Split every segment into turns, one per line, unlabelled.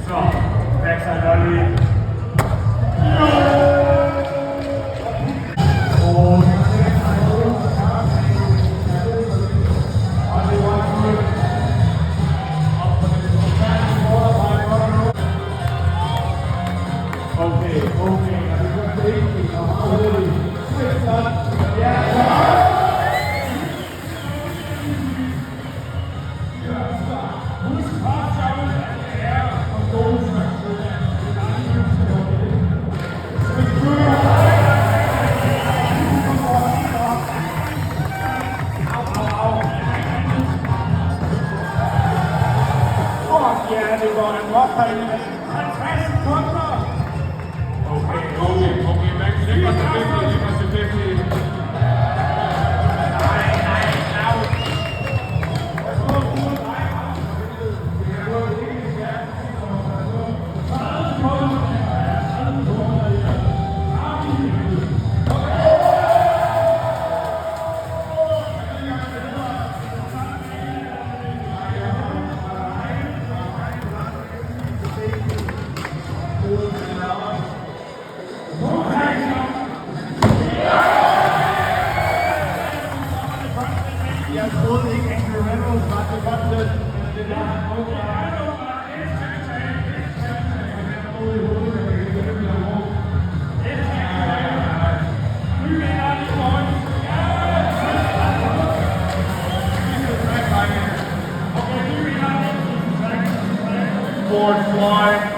Så, backside volley. Ja, det var en rådpejling. 50 sekunder. Okay, Max, læg os til 50. Jeg troede ikke, at Reynolds var til godt det der. Forward fly.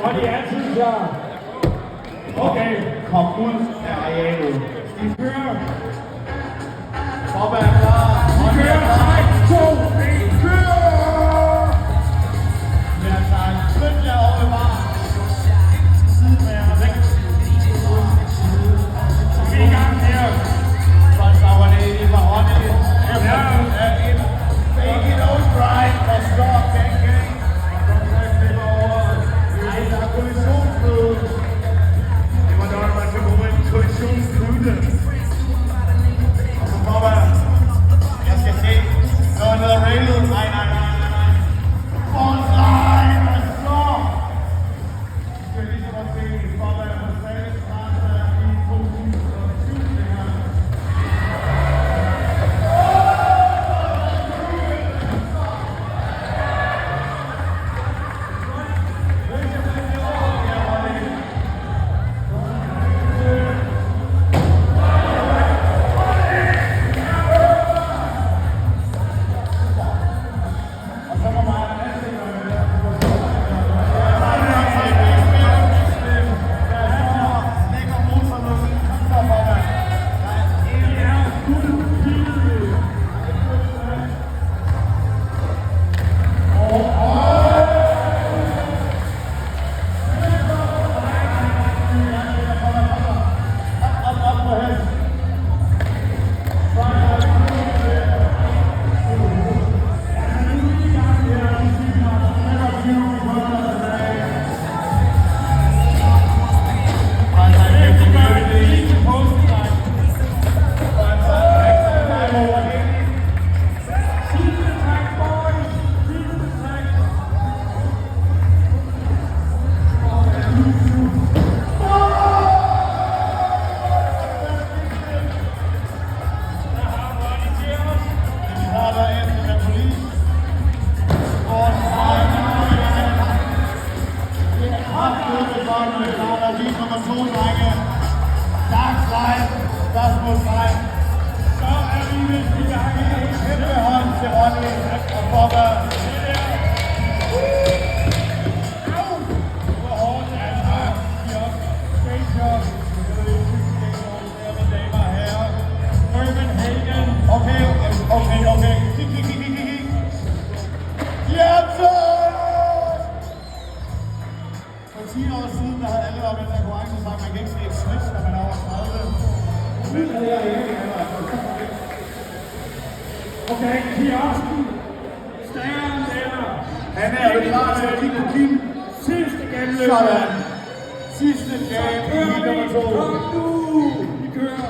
Hvor de er altid klar. Okay, kom ud af arealet. De kører. Opad klar. De kører. 3, 2, 1, kører! Vær klar. Flyt jer over i bar. Siden med jer væk. Vi er i gang her. spørgsmålstegn. Så er vi vist i gang i en kæmpe hånd til Ronny og Bobba. Hvor hårdt er det her? Great job. Mine damer og herrer. Urban Hagen. Okay. Ja, så! For 10 år siden, der havde alle været med den her konkurrence sagt, at man kan ikke se et snit, når man er over 30. Men det er ikke okay, Kirsten. Stæren der. Han er jo klar til at kigge på Kim. Sidste gennemløb. Sådan. Sidste game. Nummer 2. Kom nu. Vi kører.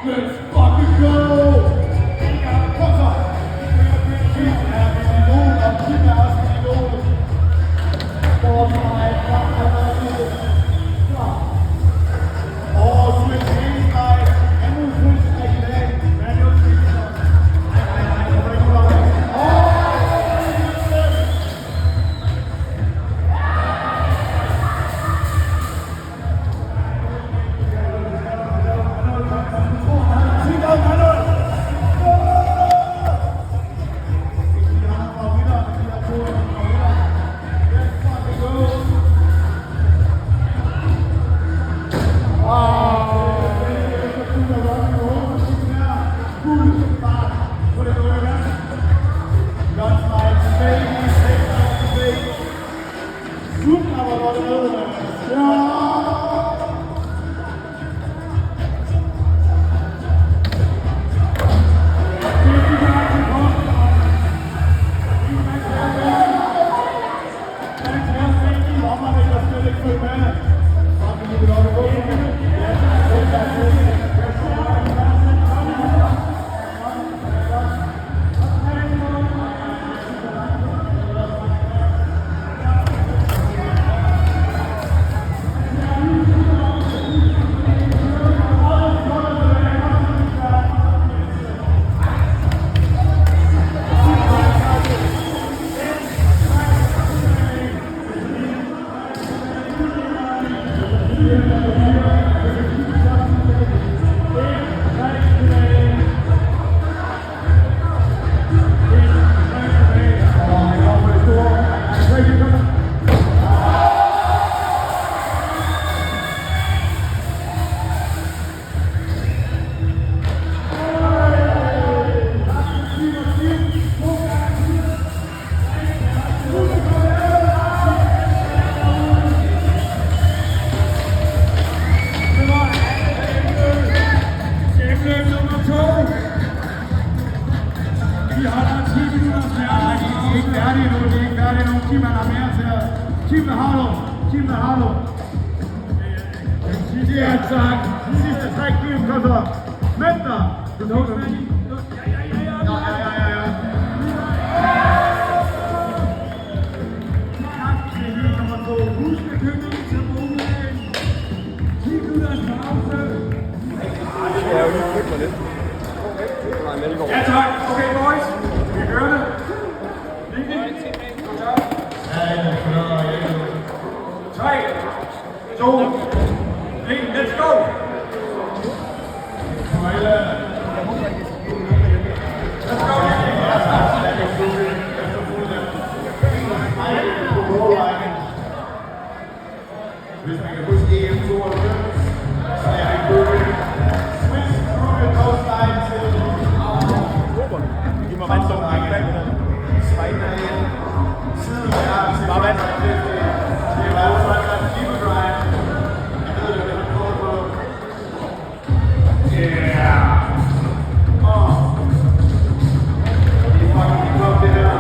Let's fucking go. Kom så. Kim er en idol, og Kim er også en idol. For mig. Og switch hands by. Endnu switch i dag. Manuel switch. Kim Harlow. Ja, tak. Sidste træk, Kim, kom så. Mænder. Ja. Husk at købe ind til bogen. 10 minutters pause.
Det er jo lige købt mig lidt.
Ja, tak. Okay, boys. Vi hører det. Godt job. Ja, 3, 2, 1, let's go! Hvis man kan huske EM 92, så er det gået. Switch through the coastline til
Giv mig vand, så man ikke vand.
Spejder ind. Siden er til bare vand. Det er bare sådan en keeper drive. Jeg ved det, det er kort på. Yeah! Det er fucking godt det her.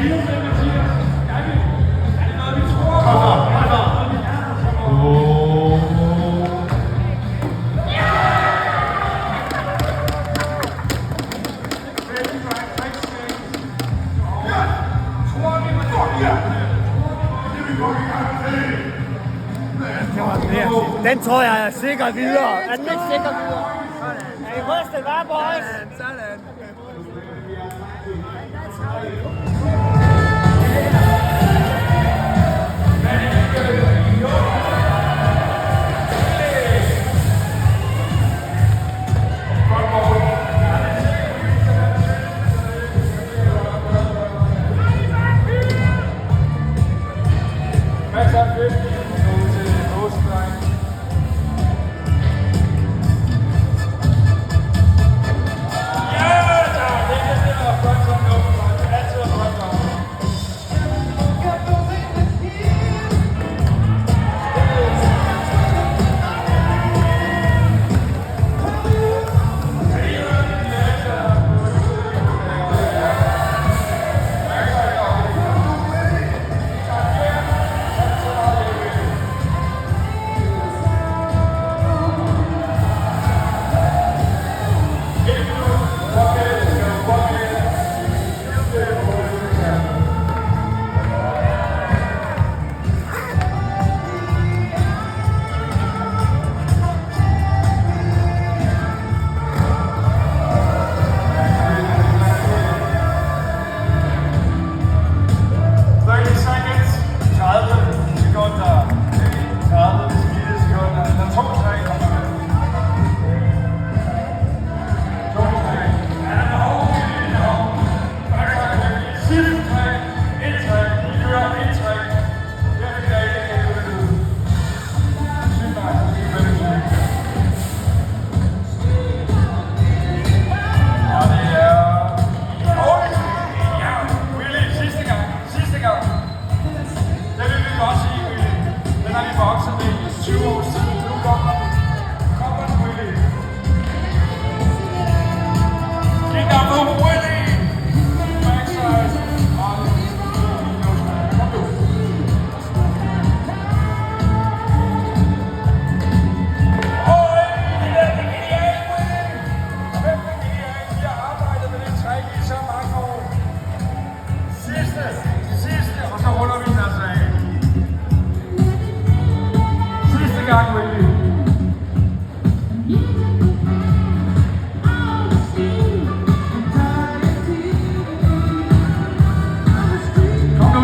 endnu flere, Mathias? Er det noget, vi tror? Kom så.
Den tror jeg er sikker videre. Er den ikke sikker videre? Er I rystet, hva' boys? Sådan.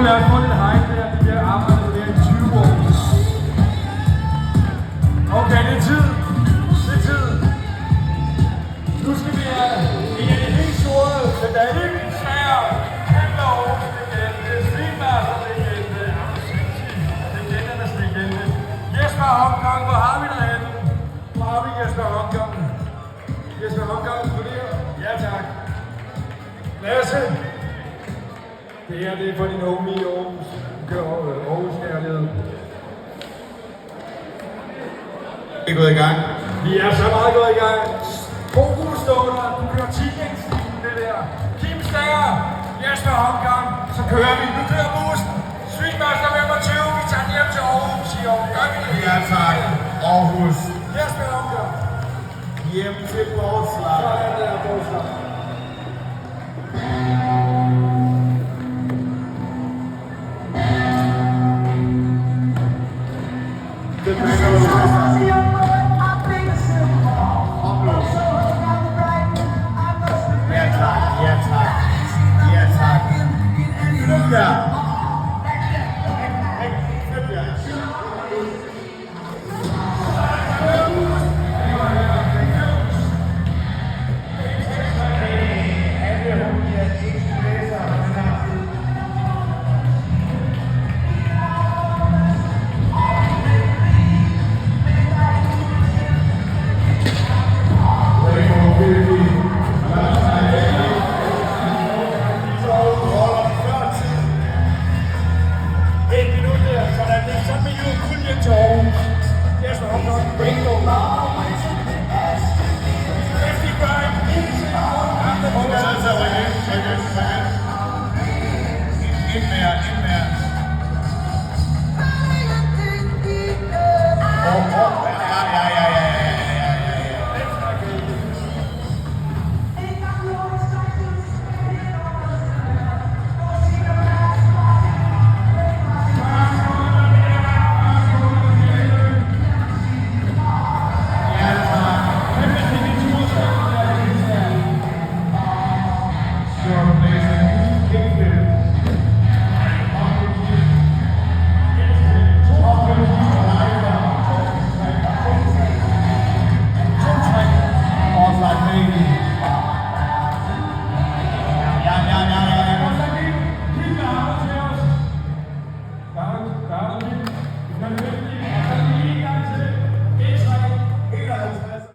Lad os få lidt hype der. De har arbejdet med det i 20 år. Okay, det er tid. Det er tid. Nu skal vi have en af de helt store medaljesager. Kæmpe Aarhus legende. Det er Streetmaster legende. Legendernes legende. Jesper Holmgang, hvor har vi derhenne? Hvor har vi Jesper Holmgang? Jesper Holmgang, studerer? Ja tak. Lasse. Det her det er for din unge i Aarhus. Du kører Aarhus kærlighed.
Vi er gået i gang.
Vi er så meget gået i gang. Fokusståler, du kører teenage-stilen, det der. Kim Stager, Jesper Holmgang, så kører vi. Nu kører bussen. Streetmaster 25, vi tager hjem til Aarhus i år. Gør vi det?
Ja tak. Aarhus.
Jesper Holmgang.
Hjem til Borgslag.
Sådan der, Borgslag.
Ind med jer, ind